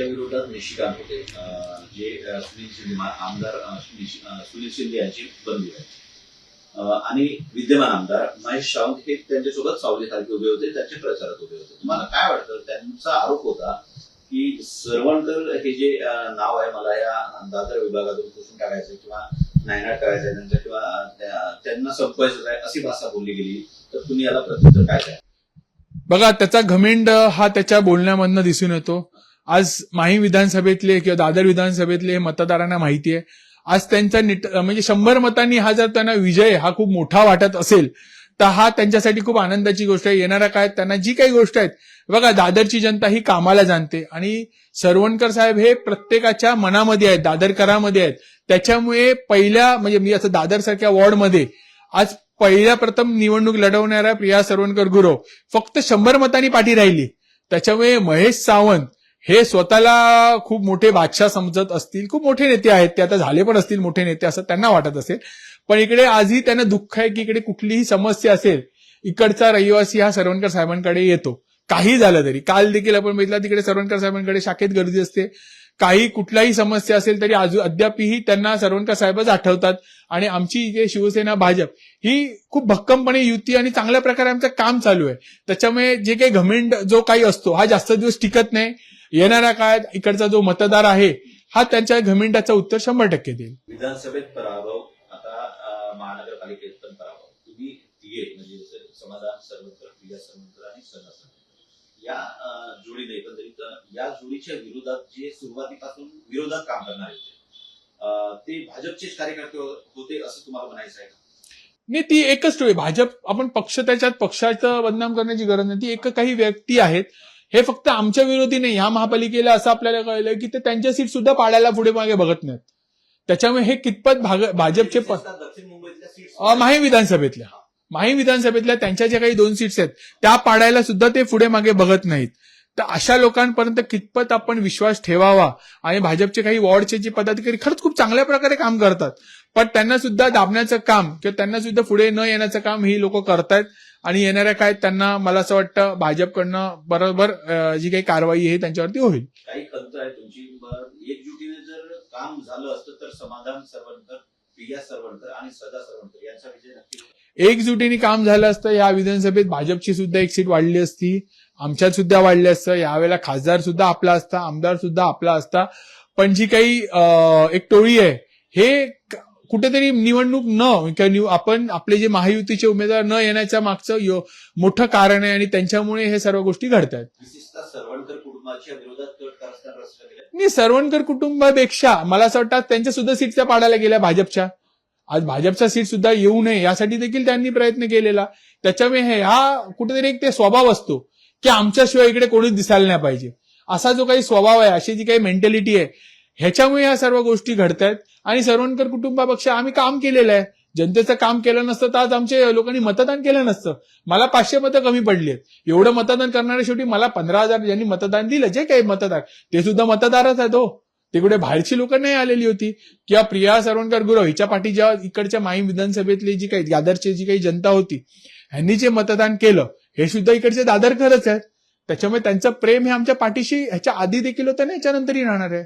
त्यांच्या विरोधात निशिकांत होते, जे सुनील शिंदे आमदार सुनील शिंदे यांची बंधू आहेत, आणि विद्यमान आमदार महेश सावंत हे त्यांच्यासोबत सावलीसारखे उभे होते, त्यांच्या प्रचारात उभे होते. तुम्हाला काय वाटतं? त्यांचा आरोप होता की सरवणकर हे जे नाव आहे मला या दादर विभागातून पुसून टाकायचं किंवा नायनाट करायचं त्यांचं किंवा त्यांना संपवायचं आहे अशी भाषा बोलली गेली, तर तुम्ही याला प्रत्युत्तर काय द्याल? बघा, त्याचा घमेंड हा त्याच्या बोलण्यामधनं दिसून येतो. आज माहीम विधानसभेतले किंवा दादर विधानसभेतले मतदारांना माहिती आहे. आज त्यांचा म्हणजे 100 मतांनी हा जर त्यांना विजय हा खूप मोठा वाटत असेल तर हा त्यांच्यासाठी खूप आनंदाची गोष्ट आहे. येणाऱ्या काळात त्यांना जी काही गोष्ट आहेत, बघा दादरची जनता ही कामाला जाणते आणि सरवणकर साहेब हे प्रत्येकाच्या मनामध्ये आहेत, दादरकरांमध्ये आहेत. त्याच्यामुळे पहिल्या म्हणजे मी असं दादर सारख्या वॉर्डमध्ये आज पहिल्या प्रथम निवडणूक लढवणाऱ्या प्रिया सरवणकर गुरव फक्त 100 मतांनी पाठी राहिली. त्याच्यामुळे महेश सावंत हे स्वतःला खूप मोठे बादशाह समजत असतील, खूप मोठे नेते आहेत, ते आता झाले पण असतील मोठे नेते असं त्यांना वाटत असेल. पण इकडे आजही त्यांना दुःख आहे की इकडे कुठलीही समस्या असेल इकडचा रहिवासी हा सरवणकर साहेबांकडे येतो. काही झालं तरी काल देखील आपण बघितलं तिकडे सरवणकर साहेबांकडे शाखेत गर्दी असते. काही कुठलाही समस्या असेल तरी अद्यापही त्यांना सरवणकर साहेबच आठवतात. आणि आमची जे शिवसेना भाजप ही खूप भक्कमपणे युती आणि चांगल्या प्रकारे आमचं काम चालू आहे. त्याच्यामुळे जे काही घमेंड जो काही असतो हा जास्त दिवस टिकत नाही. येणाऱ्या काळात इकडचा जो मतदार आहे हा त्यांच्या घमेंडाचं उत्तर 100% देईल. विधानसभेत पराभव, आता महानगरपालिकेत पण पराभव. तुम्ही तिघे म्हणजे समाधान सरवणकर, प्रिया सरवणकर आणि सदा सरवणकर या जोडीने एकंदरीत या जोडीच्या विरोधात जे सुरुवातीपासून विरोधात काम करणारे होते ते भाजपचेच कार्यकर्ते होते असं तुम्हाला म्हणायचं आहे का? नाही, ती एकच टोळी भाजप. आपण पक्ष त्याच्यात पक्षाचं बदनाम करण्याची गरज नाही. ती एक काही व्यक्ती आहेत. हे फक्त आमच्या विरोधी नाही. ह्या महापालिकेला असं आपल्याला कळलं की ते त्यांच्या सीट सुद्धा पाडायला पुढे मागे बघत नाहीत. त्याच्यामुळे हे कितपत भाजपचे दक्षिण मुंबईतल्या सीट्स माहीम विधानसभेतल्या त्यांच्या ज्या काही 2 सीट्स आहेत त्या पाडायला सुद्धा ते पुढे मागे बघत नाहीत. तर अशा लोकांपर्यंत कितपत आपण विश्वास ठेवावा. आणि भाजपचे काही वॉर्डचे जे पदाधिकारी खरंच खूप चांगल्या प्रकारे काम करतात, पण त्यांना सुद्धा दाबण्याचं काम किंवा त्यांना सुद्धा पुढे न येण्याचं काम ही लोक करतायत. आणि येणाऱ्या काळात त्यांना मला असं वाटतं भाजपकडनं बरोबर जी काही कारवाई आहे त्यांच्यावरती होईल. काही खंत आहे तुमची, एकजुटीने जर काम झालं असतं तर समाधान सरवणकर, प्रिया सरवणकर आणि सदा सरवणकर यांचा विजय नक्की होता. एकजुटीने काम झालं असतं या विधानसभेत भाजपची सुद्धा एक सीट वाढली असती, आमच्यात सुद्धा वाढली असतं. यावेळेला खासदार सुद्धा आपला असता, आमदार सुद्धा आपला असता. पण जी काही एक टोळी आहे हे कुठेतरी निवडणूक आपण आपले जे महायुतीचे उमेदवार न येण्याच्या मागचं मोठं कारण आहे आणि त्यांच्यामुळे हे सर्व गोष्टी घडतात. विशेषतः सरवणकर कुटुंबाच्या विरोधात कट कारस्थान रचलं गेलं. नाही, सरवणकर कुटुंबापेक्षा मला असं वाटतं त्यांच्या सुद्धा सीटच्या पाडायला गेल्या भाजपच्या. आज भाजपचा सीट सुद्धा येऊ नये यासाठी देखील त्यांनी प्रयत्न केलेला. त्याच्यामुळे हा कुठेतरी एक ते स्वभाव असतो की आमच्याशिवाय इकडे कोणीच दिसायला नाही पाहिजे, असा जो काही स्वभाव आहे, अशी जी काही मेंटॅलिटी आहे, ह्याच्यामुळे या सर्व गोष्टी घडतायत. आणि सरवणकर कुटुंबापेक्षा आम्ही काम केलेलं आहे. जनतेचं काम केलं नसतं तर आज आमच्या लोकांनी मतदान केलं नसतं. मला 500 मतं कमी पडली आहेत. एवढं मतदान करणारे शेवटी मला 15,000 ज्यांनी मतदान दिलं, जे काही मतदार ते सुद्धा मतदारच आहेत. ते कुठे बाहेरची लोक नाही आलेली होती. किंवा प्रिया सरवणकर गुरव हिच्या पाठी जेव्हा इकडच्या माहीम विधानसभेतली जी काही दादरची जी काही जनता होती ह्यांनी जे मतदान केलं हे सुद्धा इकडचे दादरकरच आहेत. त्याच्यामुळे त्यांचं प्रेम हे आमच्या पाठीशी ह्याच्या आधी देखील होतं ना, ह्याच्यानंतरही राहणार आहे.